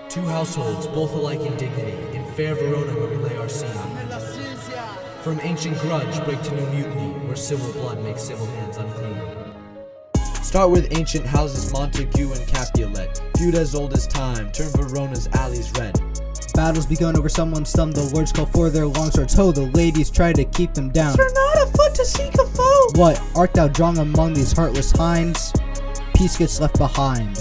Two households, both alike in dignity, in fair Verona where we lay our scene. From ancient grudge break to new mutiny, where civil blood makes civil hands unclean. Start with ancient houses Montague and Capulet, feud as old as time, turn Verona's alleys red. Battles begun over someone's thumb, the lords call for their longswords, ho, the ladies try to keep them down. Turn not afoot to seek a foe! What, art thou drawn among these heartless hinds? Peace gets left behind.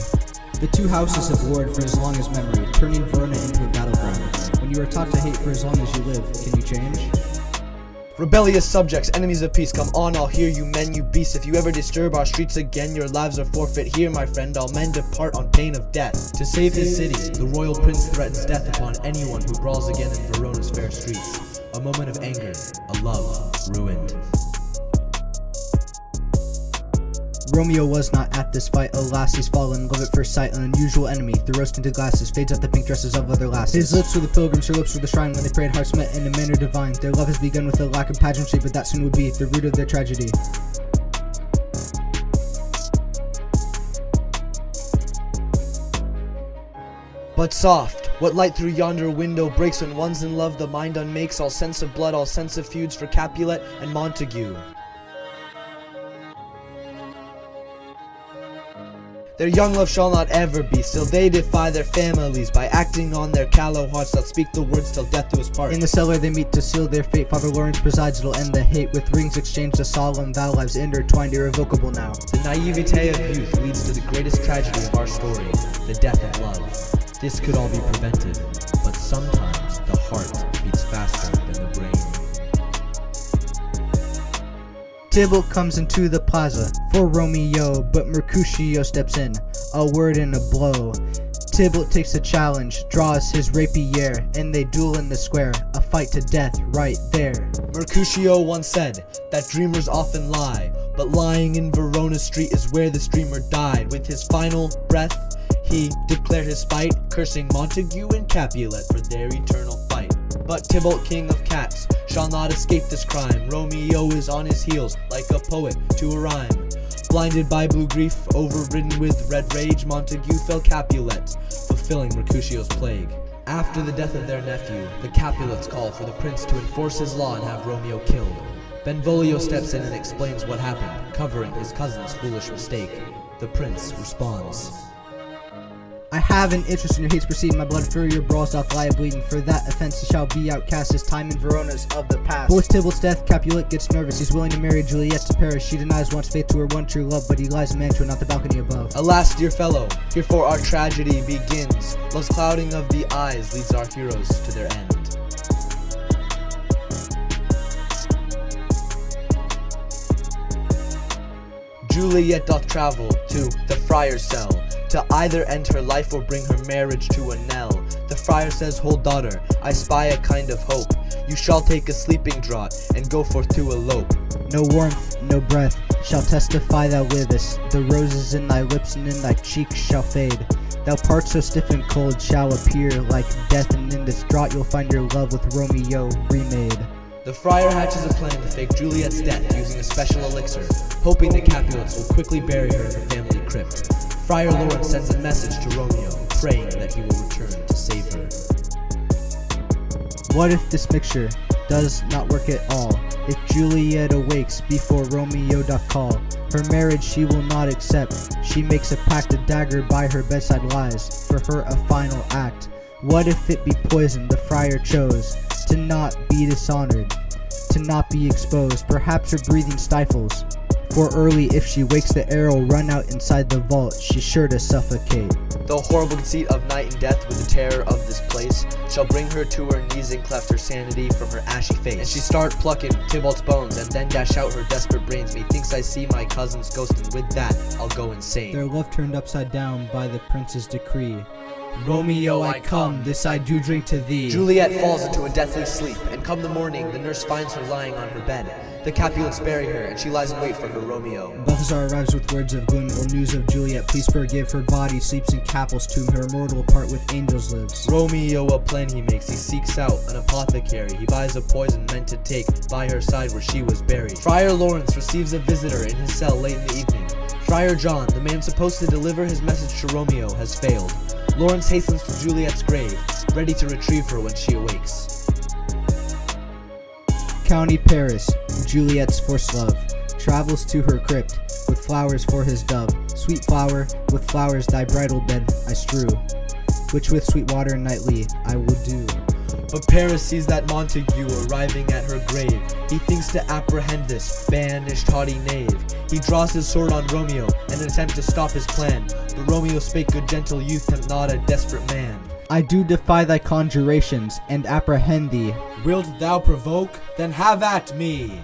The two houses have warred for as long as memory, turning Verona into a battleground. When you are taught to hate for as long as you live, can you change? Rebellious subjects, enemies of peace, come on, I'll hear you men, you beasts. If you ever disturb our streets again, your lives are forfeit. Here, my friend, all men depart on pain of death. To save his city, the royal prince threatens death upon anyone who brawls again in Verona's fair streets. A moment of anger, a love ruined. Romeo was not at this fight, alas he's fallen, love at first sight, an unusual enemy, the rose tinted glasses, fades out the pink dresses of other lasses. His lips were the pilgrims, her lips were the shrine, when they prayed hearts met in a manner divine. Their love has begun with a lack of pageantry, but that soon would be the root of their tragedy. But soft, what light through yonder window breaks when one's in love, the mind unmakes all sense of blood, all sense of feuds for Capulet and Montague. Their young love shall not ever be, still they defy their families by acting on their callow hearts that speak the words till death do us part. In the cellar they meet to seal their fate, Father Lawrence presides, it'll end the hate, with rings exchanged the solemn vow, lives intertwined, irrevocable now. The naivete of youth leads to the greatest tragedy of our story, the death of love. This could all be prevented, but sometimes the heart beats faster than the brain. Tybalt comes into the plaza for Romeo, but Mercutio steps in, a word and a blow. Tybalt takes the challenge, draws his rapier, and they duel in the square, a fight to death right there. Mercutio once said that dreamers often lie, but lying in Verona street is where this dreamer died. With his final breath, he declared his spite, cursing Montague and Capulet for their eternal fight. But Tybalt, king of cats, shall not escape this crime. Romeo is on his heels, like a poet to a rhyme. Blinded by blue grief, overridden with red rage, Montague fell Capulet, fulfilling Mercutio's plague. After the death of their nephew, the Capulets call for the prince to enforce his law and have Romeo killed. Benvolio steps in and explains what happened, covering his cousin's foolish mistake. The prince responds. I have an interest in your hates proceed, my blood for your brawls doth lie bleeding. For that offense he shall be outcast, his time in Verona's of the past. But with Tybalt's death, Capulet gets nervous, he's willing to marry Juliet to Paris. She denies once faith to her one true love, but he lies a man to her, not the balcony above. Alas, dear fellow, herefore our tragedy begins. Love's clouding of the eyes leads our heroes to their end. Juliet doth travel to the friar's cell, to either end her life or bring her marriage to a knell. The friar says, hold daughter, I spy a kind of hope. You shall take a sleeping draught and go forth to elope. No warmth, no breath, shall testify thou livest. The roses in thy lips and in thy cheeks shall fade. Thou part so stiff and cold shall appear like death, and in this draught you'll find your love with Romeo remade. The friar hatches a plan to fake Juliet's death using a special elixir, hoping the Capulets will quickly bury her in her family crypt. Friar Lawrence sends a message to Romeo, praying that he will return to save her. What if this mixture does not work at all? If Juliet awakes before Romeo doth call, her marriage she will not accept. She makes a pact, a dagger by her bedside lies, for her a final act. What if it be poison the friar chose? To not be dishonored, to not be exposed. Perhaps her breathing stifles, for early if she wakes the air will run out inside the vault, she's sure to suffocate. The horrible conceit of night and death with the terror of this place shall bring her to her knees and cleft her sanity from her ashy face. And she start plucking Tybalt's bones and then dash out her desperate brains. Methinks I see my cousin's ghost, and with that I'll go insane. Their love turned upside down by the prince's decree. Romeo, I come, this I do drink to thee. Juliet falls into a deathly sleep, and come the morning, the nurse finds her lying on her bed. The Capulets bury her, and she lies in wait for her Romeo. Balthazar arrives with words of gloom, ill news of Juliet, please forgive. Her body sleeps in Capel's tomb, her immortal part with angels lives. Romeo a plan he makes, he seeks out an apothecary. He buys a poison meant to take by her side where she was buried. Friar Lawrence receives a visitor in his cell late in the evening. Friar John, the man supposed to deliver his message to Romeo, has failed. Lawrence hastens to Juliet's grave, ready to retrieve her when she awakes. County Paris, Juliet's first love, travels to her crypt with flowers for his dove. Sweet flower, with flowers thy bridal bed I strew, which with sweet water nightly I will do. But Paris sees that Montague arriving at her grave. He thinks to apprehend this banished haughty knave. He draws his sword on Romeo in an attempt to stop his plan. But Romeo spake, good gentle youth, tempt not a desperate man. I do defy thy conjurations and apprehend thee. Wilt thou provoke? Then have at me!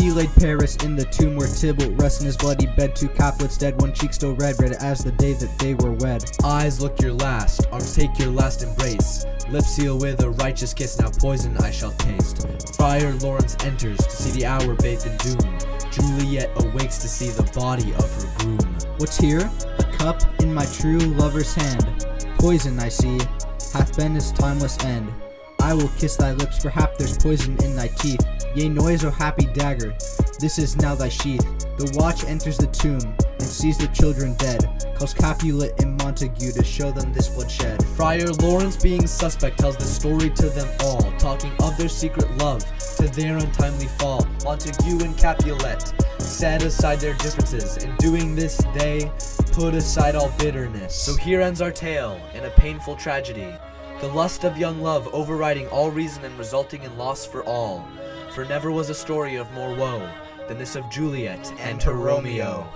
He laid Paris in the tomb where Tybalt rests in his bloody bed. Two caplets dead, one cheek still red as the day that they were wed. Eyes look your last, arms take your last embrace. Lips seal with a righteous kiss, now poison I shall taste. Friar Lawrence enters to see the hour bathed in doom. Juliet awakes to see the body of her groom. What's here? A cup in my true lover's hand. Poison I see, hath been his timeless end. I will kiss thy lips, perhaps there's poison in thy teeth. Yea, noise, O happy dagger, this is now thy sheath. The watch enters the tomb, and sees the children dead. Calls Capulet and Montague to show them this bloodshed. Friar Lawrence, being suspect, tells the story to them all, talking of their secret love, to their untimely fall. Montague and Capulet set aside their differences. In doing this, they put aside all bitterness. So here ends our tale, in a painful tragedy. The lust of young love overriding all reason and resulting in loss for all. For never was a story of more woe than this of Juliet and her Romeo.